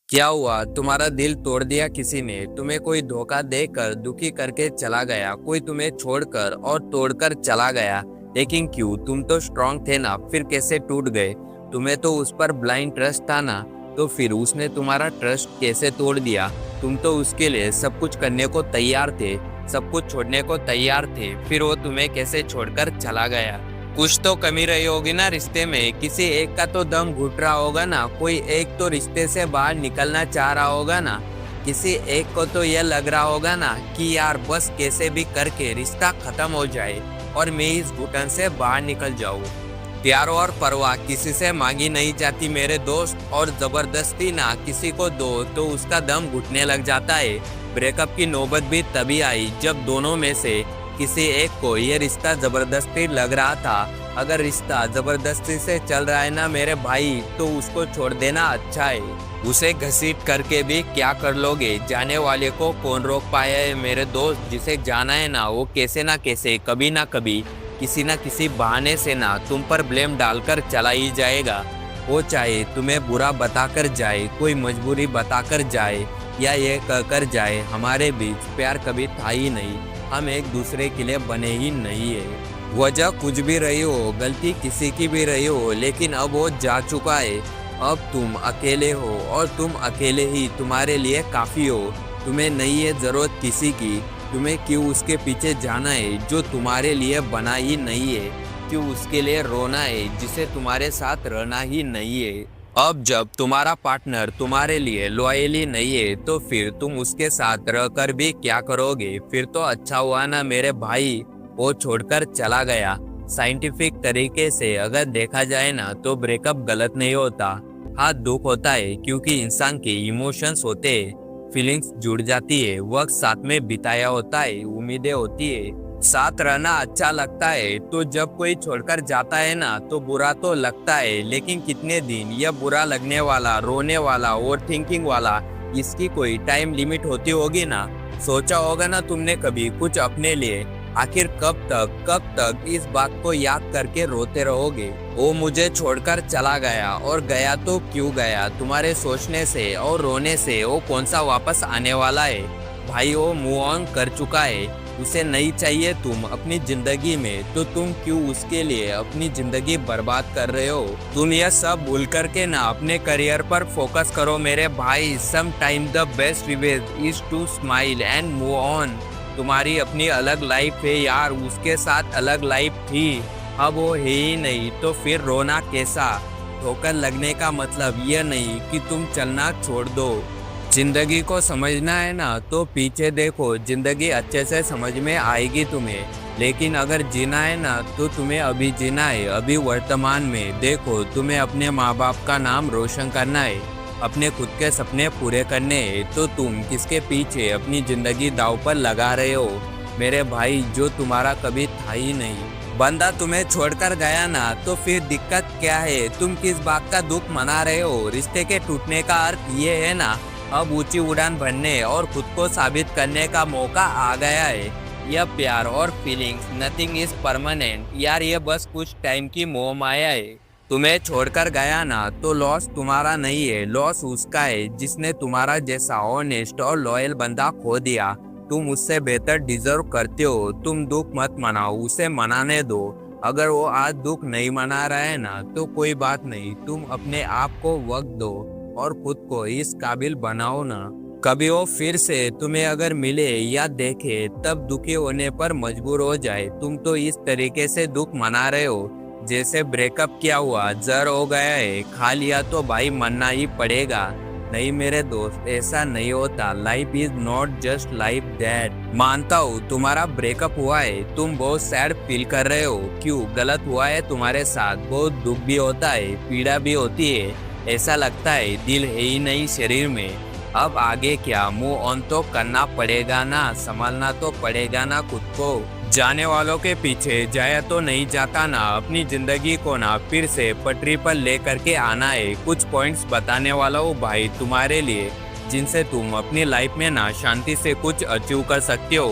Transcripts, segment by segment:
क्या हुआ? तुम्हारा दिल तोड़ दिया किसी ने? तुम्हें कोई धोखा देकर दुखी करके चला गया, कोई तुम्हें छोड़कर और तोड़कर चला गया। लेकिन क्यों? तुम तो स्ट्रांग थे ना, फिर कैसे टूट गए? तुम्हें तो उस पर ब्लाइंड ट्रस्ट था ना, तो फिर उसने तुम्हारा ट्रस्ट कैसे तोड़ दिया? तुम तो उसके लिए सब कुछ करने को तैयार थे, सब कुछ छोड़ने को तैयार थे, फिर वो तुम्हें कैसे छोड़कर चला गया? कुछ तो कमी रही होगी ना रिश्ते में, किसी एक का तो दम घुट रहा होगा ना, कोई एक तो रिश्ते से बाहर निकलना चाह रहा होगा ना, किसी एक को तो यह लग रहा होगा ना कि यार बस कैसे भी करके रिश्ता खत्म हो जाए और मैं इस घुटन से बाहर निकल जाऊं। प्यार और परवाह किसी से मांगी नहीं जाती मेरे दोस्त, और जबरदस्ती ना किसी को दो तो उसका दम घुटने लग जाता है। ब्रेकअप की नौबत भी तभी आई जब दोनों में से किसी एक को ये रिश्ता जबरदस्ती लग रहा था। अगर रिश्ता जबरदस्ती से चल रहा है ना मेरे भाई, तो उसको छोड़ देना अच्छा है। उसे घसीट करके भी क्या कर लोगे? जाने वाले को कौन रोक पाया है मेरे दोस्त? जिसे जाना है ना वो कैसे ना कैसे, कभी ना कभी, किसी ना किसी बहाने से ना तुम पर ब्लेम डालकर चला ही जाएगा। वो चाहे तुम्हें बुरा बताकर जाए, कोई मजबूरी बताकर जाए, या ये कहकर जाए हमारे बीच प्यार कभी था ही नहीं, हम एक दूसरे के लिए बने ही नहीं है। वजह कुछ भी रही हो, गलती किसी की भी रही हो, लेकिन अब वो जा चुका है। अब तुम अकेले हो और तुम अकेले ही तुम्हारे लिए काफी हो। तुम्हें नहीं है जरूरत किसी की। तुम्हें क्यों उसके पीछे जाना है जो तुम्हारे लिए बना ही नहीं है? क्यों उसके लिए रोना है जिसे तुम्हारे साथ रहना ही नहीं है? अब जब तुम्हारा पार्टनर तुम्हारे लिए लॉयल ही नहीं है, तो फिर तुम उसके साथ रहकर भी क्या करोगे? फिर तो अच्छा हुआ ना मेरे भाई, वो छोड़कर चला गया। साइंटिफिक तरीके से अगर देखा जाए ना, तो ब्रेकअप गलत नहीं होता। हाँ, दुख होता है क्योंकि इंसान के इमोशंस होते हैं, फीलिंग्स जुड़ जाती है, वक्त साथ में बिताया होता है, उम्मीदें होती है, साथ रहना अच्छा लगता है। तो जब कोई छोड़कर जाता है ना, तो बुरा तो लगता है, लेकिन कितने दिन यह बुरा लगने वाला, रोने वाला, ओवर थिंकिंग वाला, इसकी कोई टाइम लिमिट होती होगी ना? सोचा होगा ना तुमने कभी कुछ अपने लिए? आखिर कब तक इस बात को याद करके रोते रहोगे? वो मुझे छोड़कर चला गया, और गया तो क्यों गया? तुम्हारे सोचने से और रोने से वो कौन सा वापस आने वाला है? भाई वो मूव ऑन कर चुका है, उसे नहीं चाहिए तुम अपनी जिंदगी में, तो तुम क्यों उसके लिए अपनी जिंदगी बर्बाद कर रहे हो? तुम यह सब भूल करके ना अपने करियर पर फोकस करो मेरे भाई। Some time the best revenge is to smile and move on. तुम्हारी अपनी अलग लाइफ है यार, उसके साथ अलग लाइफ थी, अब वो है ही नहीं, तो फिर रोना कैसा? ठोकर लगने का मतलब यह नहीं कि तुम चलना छोड़ दो। जिंदगी को समझना है ना, तो पीछे देखो, जिंदगी अच्छे से समझ में आएगी तुम्हें। लेकिन अगर जीना है ना, तो तुम्हें अभी जीना है, अभी वर्तमान में देखो। तुम्हें अपने माँ बाप का नाम रोशन करना है, अपने खुद के सपने पूरे करने हैं, तो तुम किसके पीछे अपनी जिंदगी दांव पर लगा रहे हो मेरे भाई, जो तुम्हारा कभी था ही नहीं? बंदा तुम्हें छोड़कर गया ना, तो फिर दिक्कत क्या है? तुम किस बात का दुख मना रहे हो? रिश्ते के टूटने का अर्थ ये है ना, अब ऊंची उड़ान भरने और खुद को साबित करने का मौका आ गया है। यह प्यार और फीलिंग्स, नथिंग इज परमानेंट यार, ये बस कुछ टाइम की मोह माया है। तुम्हें छोड़कर गया ना, तो लॉस तुम्हारा नहीं है, लॉस उसका है जिसने तुम्हारा जैसा ऑनेस्ट और लॉयल बंदा खो दिया। तुम उससे बेहतर डिजर्व करते हो। तुम दुख मत मनाओ, उसे मनाने दो। अगर वो आज दुख नहीं मना रहा है ना, तो कोई बात नहीं, तुम अपने आप को वक्त दो और खुद को इस काबिल बनाओ ना। कभी वो फिर से तुम्हें अगर मिले या देखे, तब दुखी होने पर मजबूर हो जाए। तुम तो इस तरीके से दुख मना रहे हो जैसे ब्रेकअप किया हुआ, जर हो गया है, खा लिया तो भाई मरना ही पड़ेगा। नहीं मेरे दोस्त, ऐसा नहीं होता। Life is not just life that. मानता हूँ तुम्हारा ब्रेकअप हुआ है, तुम बहुत सैड फील कर रहे हो। क्यों? गलत हुआ है तुम्हारे साथ, बहुत दुख भी होता है, पीड़ा भी होती है, ऐसा लगता है दिल है ही नहीं शरीर में। अब आगे क्या? मूव ऑन तो करना पड़ेगा ना, संभालना तो पड़ेगा ना खुद को। जाने वालों के पीछे जाया तो नहीं जाता ना, अपनी जिंदगी को ना फिर से पटरी पर ले करके आना है। कुछ पॉइंट्स बताने वाला हूँ भाई तुम्हारे लिए, जिनसे तुम अपनी लाइफ में ना शांति से कुछ अचीव कर सकते हो,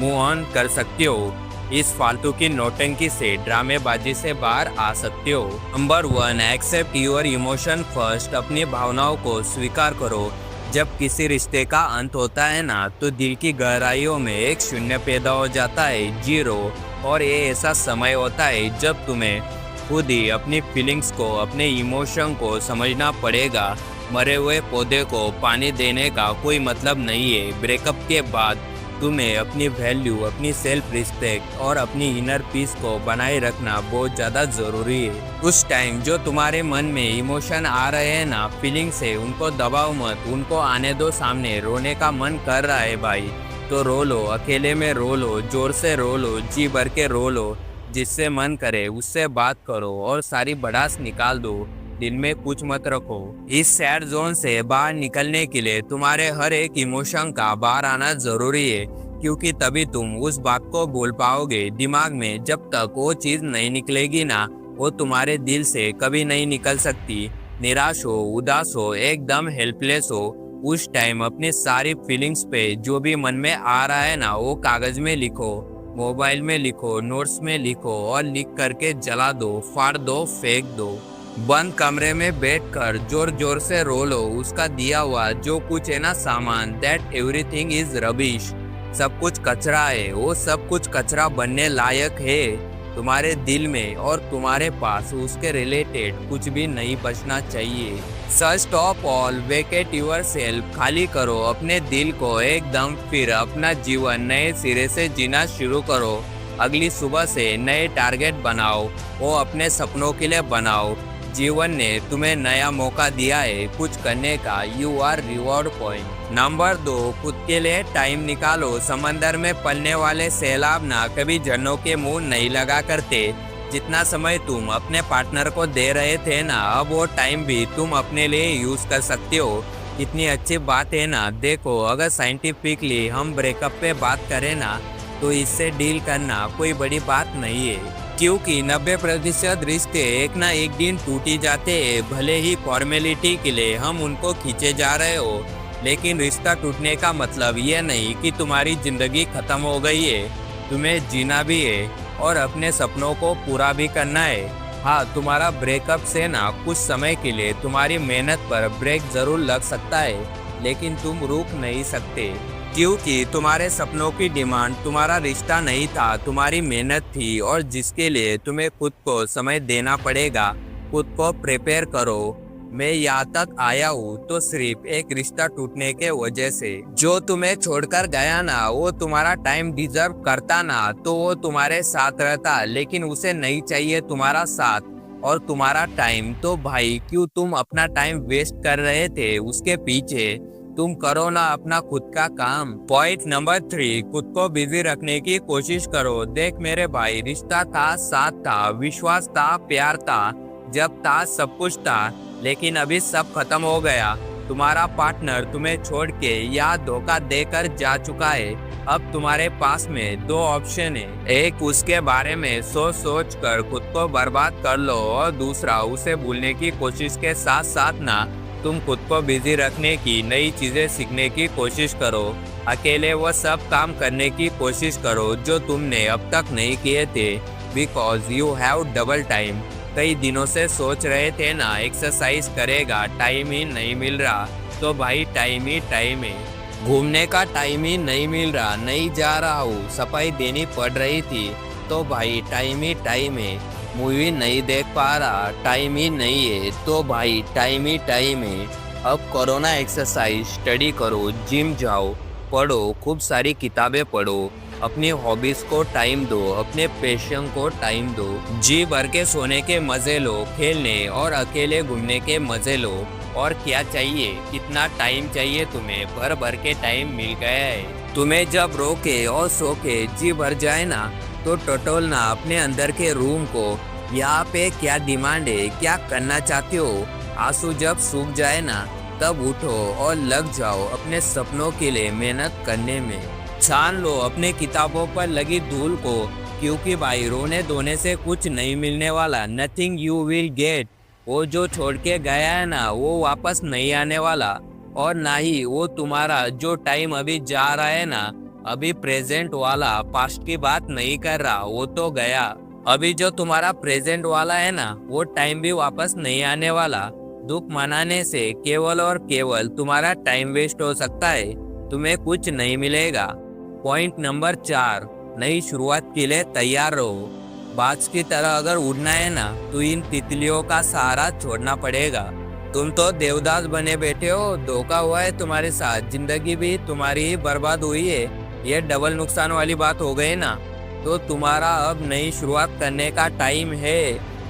मूव ऑन कर सकते हो। इस फालतू की नौटंकी से, ड्रामेबाजी से बाहर आ सकते हो। Number 1, accept your emotion first. अपनी भावनाओं को स्वीकार करो। जब किसी रिश्ते का अंत होता है ना, तो दिल की गहराइयों में एक शून्य पैदा हो जाता है, जीरो। और ये ऐसा समय होता है जब तुम्हें खुद ही अपनी फीलिंग्स को, अपने इमोशन को समझना पड़ेगा। मरे हुए पौधे को पानी देने का कोई मतलब नहीं है। ब्रेकअप के बाद तुम्हें अपनी वैल्यू, अपनी सेल्फ रिस्पेक्ट और अपनी इनर पीस को बनाए रखना बहुत ज़्यादा ज़रूरी है। उस टाइम जो तुम्हारे मन में इमोशन आ रहे हैं ना, फीलिंग से, उनको दबाओ मत, उनको आने दो सामने। रोने का मन कर रहा है भाई, तो रो लो, अकेले में रो लो, जोर से रो लो, जी भर के रो लो। जिससे मन करे उससे बात करो और सारी भड़ास निकाल दो। दिल में कुछ मत रखो। इस सैड जोन से बाहर निकलने के लिए तुम्हारे हर एक इमोशन का बाहर आना जरूरी है, क्योंकि तभी तुम उस बात को भूल पाओगे। दिमाग में जब तक वो चीज नहीं निकलेगी ना, वो तुम्हारे दिल से कभी नहीं निकल सकती। निराश हो, उदास हो, एकदम हेल्पलेस हो, उस टाइम अपनी सारी फीलिंग्स पे जो भी मन में आ रहा है ना, वो कागज में लिखो, मोबाइल में लिखो, नोट्स में लिखो और लिख करके जला दो, फाड़ दो, फेंक दो। बंद कमरे में बैठकर जोर जोर से रो लो। उसका दिया हुआ जो कुछ है ना सामान, दैट एवरीथिंग इज रबिश। सब कुछ कचरा है, वो सब कुछ कचरा बनने लायक है। तुम्हारे दिल में और तुम्हारे पास उसके रिलेटेड कुछ भी नहीं बचना चाहिए। Such stop all, vacate yourself. खाली करो अपने दिल को एकदम, फिर अपना जीवन नए सिरे से जीना शुरू करो। अगली सुबह से नए टारगेट बनाओ, वो अपने सपनों के लिए बनाओ। जीवन ने तुम्हें नया मौका दिया है कुछ करने का। You are reward point. Number 2, खुद के लिए टाइम निकालो। समंदर में पलने वाले सैलाब ना कभी झरनों के मुंह नहीं लगा करते। जितना समय तुम अपने पार्टनर को दे रहे थे ना, अब वो टाइम भी तुम अपने लिए यूज कर सकते हो। कितनी अच्छी बात है ना। देखो, अगर साइंटिफिकली हम ब्रेकअप पे बात करें ना, तो इससे डील करना कोई बड़ी बात नहीं है, क्योंकि 90% रिश्ते एक ना एक दिन टूट ही जाते हैं। भले ही फॉर्मेलिटी के लिए हम उनको खींचे जा रहे हो, लेकिन रिश्ता टूटने का मतलब ये नहीं कि तुम्हारी जिंदगी खत्म हो गई है। तुम्हें जीना भी है और अपने सपनों को पूरा भी करना है। हाँ, तुम्हारा ब्रेकअप से ना कुछ समय के लिए तुम्हारी मेहनत पर ब्रेक जरूर लग सकता है, लेकिन तुम रुक नहीं सकते, क्योंकि तुम्हारे सपनों की डिमांड तुम्हारा रिश्ता नहीं था, तुम्हारी मेहनत थी, और जिसके लिए तुम्हें खुद को समय देना पड़ेगा। खुद को प्रिपेयर करो। मैं यहाँ तक आया हूँ तो सिर्फ एक रिश्ता टूटने के वजह से। जो तुम्हें छोड़कर गया ना, वो तुम्हारा टाइम डिजर्व करता ना, तो वो तुम्हारे साथ रहता, लेकिन उसे नहीं चाहिए तुम्हारा साथ और तुम्हारा टाइम। तो भाई, क्यों तुम अपना टाइम वेस्ट कर रहे थे उसके पीछे? तुम करो ना अपना खुद का काम। पॉइंट नंबर 3, खुद को बिजी रखने की कोशिश करो। देख मेरे भाई, रिश्ता था, साथ था, विश्वास था, प्यार था, जब था सब कुछ था, लेकिन अभी सब खत्म हो गया। तुम्हारा पार्टनर तुम्हें छोड़ के या धोखा देकर जा चुका है। अब तुम्हारे पास में 2 ऑप्शन है। एक, उसके बारे में सोच कर खुद को बर्बाद कर लो, और दूसरा, उसे भूलने की कोशिश के साथ साथ ना तुम खुद को बिजी रखने की, नई चीजें सीखने की कोशिश करो। अकेले वो सब काम करने की कोशिश करो जो तुमने अब तक नहीं किए थे, because you have double time. कई दिनों से सोच रहे थे ना एक्सरसाइज करेगा, टाइम ही नहीं मिल रहा, तो भाई टाइम ही टाइम है। घूमने का टाइम ही नहीं मिल रहा, नहीं जा रहा हूँ, सफाई देनी पड़ रही थी, तो भाई टाइम ही टाइम है। मूवी नहीं देख पा रहा, टाइम ही नहीं है, तो भाई टाइम ही टाइम है। अब करो ना एक्सरसाइज, स्टडी करो, जिम जाओ, पढ़ो, खूब सारी किताबें पढ़ो, अपनी हॉबीज को टाइम दो, अपने पैशन को टाइम दो, जी भर के सोने के मजे लो, खेलने और अकेले घूमने के मजे लो। और क्या चाहिए? कितना टाइम चाहिए तुम्हें? भर भर के टाइम मिल गया है। तुम्हें जब रो के और सो के जी भर जाए ना, तो टटोलना अपने अंदर के रूम को, यहाँ पे क्या डिमांड है, क्या करना चाहते हो। आंसू जब सूख जाए ना, तब उठो और लग जाओ अपने सपनों के लिए मेहनत करने में। छान लो अपने किताबों पर लगी धूल को, क्योंकि भाई रोने धोने से कुछ नहीं मिलने वाला। Nothing you will get. वो जो छोड़ के गया है ना, वो वापस नहीं आने वाला, और ना ही वो तुम्हारा जो टाइम अभी जा रहा है ना, अभी प्रेजेंट वाला पास्ट की बात नहीं कर रहा, वो तो गया। अभी जो तुम्हारा प्रेजेंट वाला है ना, वो टाइम भी वापस नहीं आने वाला। दुख मनाने से केवल और केवल तुम्हारा टाइम वेस्ट हो सकता है, तुम्हें कुछ नहीं मिलेगा। पॉइंट नंबर 4, नई शुरुआत के लिए तैयार रहो। बाज की तरह अगर उड़ना है ना, तो इन तितलियों का सहारा छोड़ना पड़ेगा। तुम तो देवदास बने बैठे हो, धोखा हुआ है तुम्हारे साथ, जिंदगी भी तुम्हारी ही बर्बाद हुई है। ये डबल नुकसान वाली बात हो गई ना। तो तुम्हारा अब नई शुरुआत करने का टाइम है।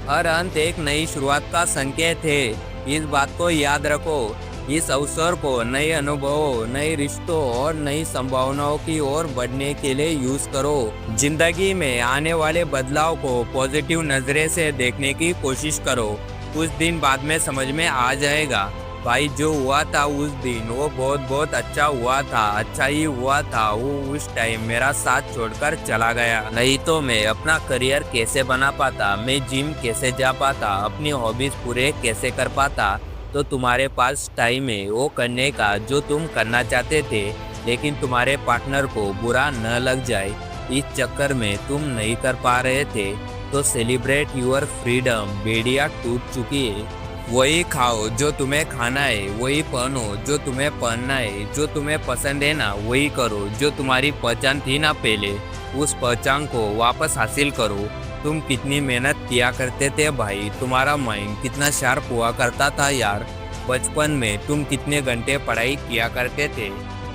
हर अंत एक नई शुरुआत का संकेत है, इस बात को याद रखो। इस अवसर को नए अनुभवों, नए रिश्तों और नई संभावनाओं की ओर बढ़ने के लिए यूज करो। जिंदगी में आने वाले बदलाव को पॉजिटिव नजरे से देखने की कोशिश करो। कुछ दिन बाद में समझ में आ जाएगा भाई, जो हुआ था उस दिन वो बहुत बहुत अच्छा हुआ था, अच्छा ही हुआ था। वो उस टाइम मेरा साथ छोड़कर चला गया, नहीं तो मैं अपना करियर कैसे बना पाता, मैं जिम कैसे जा पाता, अपनी हॉबीज पूरे कैसे कर पाता। तो तुम्हारे पास टाइम है वो करने का जो तुम करना चाहते थे, लेकिन तुम्हारे पार्टनर को बुरा न लग जाए इस चक्कर में तुम नहीं कर पा रहे थे। तो सेलिब्रेट यूर फ्रीडम। बेड़िया टूट चुकी है। वही खाओ जो तुम्हें खाना है, वही पहनो जो तुम्हें पहनना है, जो तुम्हें पसंद है ना वही करो। जो तुम्हारी पहचान थी ना पहले, उस पहचान को वापस हासिल करो। तुम कितनी मेहनत किया करते थे भाई, तुम्हारा माइंड कितना शार्प हुआ करता था यार। बचपन में तुम कितने घंटे पढ़ाई किया करते थे,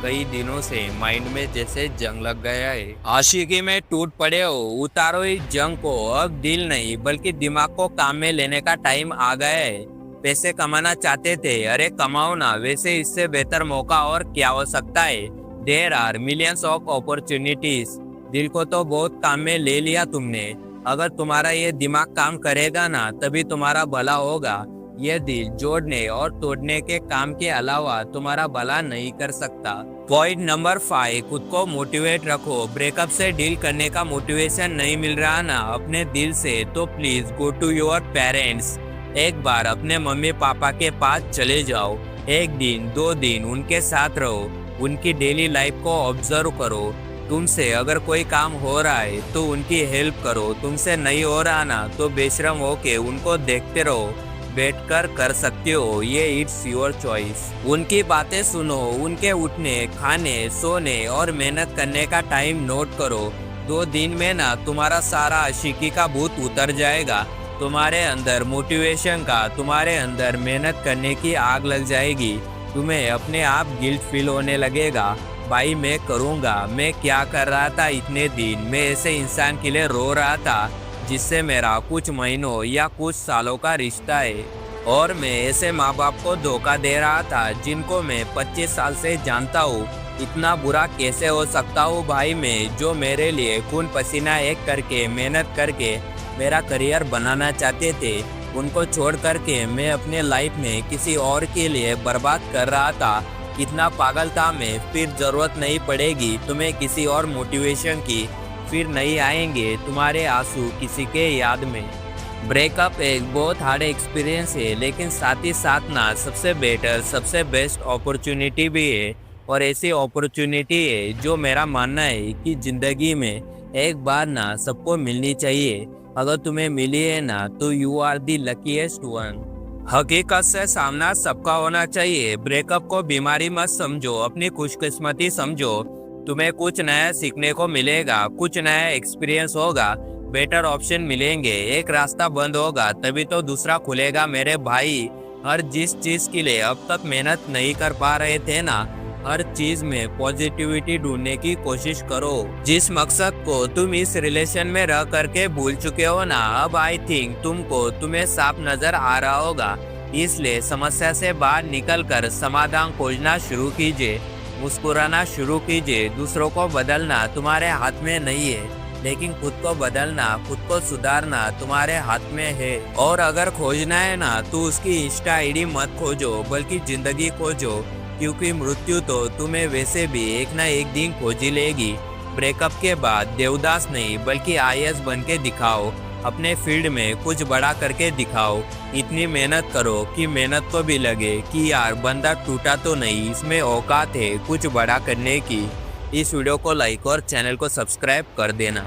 कई दिनों से माइंड में जैसे जंग लग गया है। आशिकी में टूट पड़े हो, उतारो इस जंग को। अब दिल नहीं बल्कि दिमाग को काम में लेने का टाइम आ गया है। पैसे कमाना चाहते थे, अरे कमाओ ना, वैसे इससे बेहतर मौका और क्या हो सकता है। There are millions of opportunities. दिल को तो बहुत काम में ले लिया तुमने। अगर तुम्हारा ये दिमाग काम करेगा ना, तभी तुम्हारा भला होगा। ये दिल जोड़ने और तोड़ने के काम के अलावा तुम्हारा भला नहीं कर सकता। पॉइंट नंबर 5, खुद को मोटिवेट रखो। ब्रेकअप से डील करने का मोटिवेशन नहीं मिल रहा ना अपने दिल से, तो please go to your parents. एक बार अपने मम्मी पापा के पास चले जाओ, 1 दिन 2 दिन उनके साथ रहो, उनकी डेली लाइफ को ऑब्जर्व करो। तुमसे अगर कोई काम हो रहा है तो उनकी हेल्प करो, तुमसे नहीं हो रहा ना तो बेशरम होके उनको देखते रहो। बैठकर कर सकते हो ये, इट्स योर चॉइस। उनकी बातें सुनो, उनके उठने, खाने, सोने और मेहनत करने का टाइम नोट करो। 2 दिन में ना तुम्हारा सारा आशिकी का भूत उतर जाएगा। तुम्हारे अंदर मोटिवेशन का, तुम्हारे अंदर मेहनत करने की आग लग जाएगी। तुम्हें अपने आप गिल्ट फील होने लगेगा, भाई मैं करूँगा, मैं क्या कर रहा था इतने दिन, मैं ऐसे इंसान के लिए रो रहा था जिससे मेरा कुछ महीनों या कुछ सालों का रिश्ता है, और मैं ऐसे माँ बाप को धोखा दे रहा था जिनको मैं 25 साल से जानता हूँ। इतना बुरा कैसे हो सकता हूँ भाई मैं, जो मेरे लिए खून पसीना एक करके मेहनत करके मेरा करियर बनाना चाहते थे, उनको छोड़ करके मैं अपने लाइफ में किसी और के लिए बर्बाद कर रहा था। कितना पागल था मैं। फिर जरूरत नहीं पड़ेगी तुम्हें किसी और मोटिवेशन की, फिर नहीं आएंगे तुम्हारे आंसू किसी के याद में। ब्रेकअप एक बहुत हार्ड एक्सपीरियंस है, लेकिन साथ ही साथ ना सबसे बेटर, सबसे बेस्ट अपॉर्चुनिटी भी है। और ऐसी अपॉर्चुनिटी है जो मेरा मानना है कि ज़िंदगी में एक बार ना सबको मिलनी चाहिए। अगर तुम्हें मिली है ना तो you are the luckiest one. हकीकत से सामना सबका होना चाहिए। ब्रेकअप को बीमारी मत समझो, अपनी खुशकिस्मती समझो। तुम्हें कुछ नया सीखने को मिलेगा, कुछ नया एक्सपीरियंस होगा, बेटर ऑप्शन मिलेंगे। एक रास्ता बंद होगा तभी तो दूसरा खुलेगा मेरे भाई। हर जिस चीज के लिए अब तक मेहनत नहीं कर पा रहे थे ना, हर चीज में पॉजिटिविटी ढूंढने की कोशिश करो। जिस मकसद को तुम इस रिलेशन में रह करके भूल चुके हो ना, अब आई थिंक तुम्हें साफ नजर आ रहा होगा। इसलिए समस्या से बाहर निकलकर समाधान खोजना शुरू कीजिए, मुस्कुराना शुरू कीजिए। दूसरों को बदलना तुम्हारे हाथ में नहीं है, लेकिन खुद को बदलना, खुद को सुधारना तुम्हारे हाथ में है। और अगर खोजना है ना तो उसकी इंस्टा आईडी मत खोजो, बल्कि जिंदगी खोजो, क्योंकि मृत्यु तो तुम्हें वैसे भी एक ना एक दिन खोज ही लेगी। ब्रेकअप के बाद देवदास नहीं बल्कि आईएएस बन के दिखाओ, अपने फील्ड में कुछ बड़ा करके दिखाओ। इतनी मेहनत करो कि मेहनत को भी लगे कि यार बंदा टूटा तो नहीं, इसमें औकात है कुछ बड़ा करने की। इस वीडियो को लाइक और चैनल को सब्सक्राइब कर देना।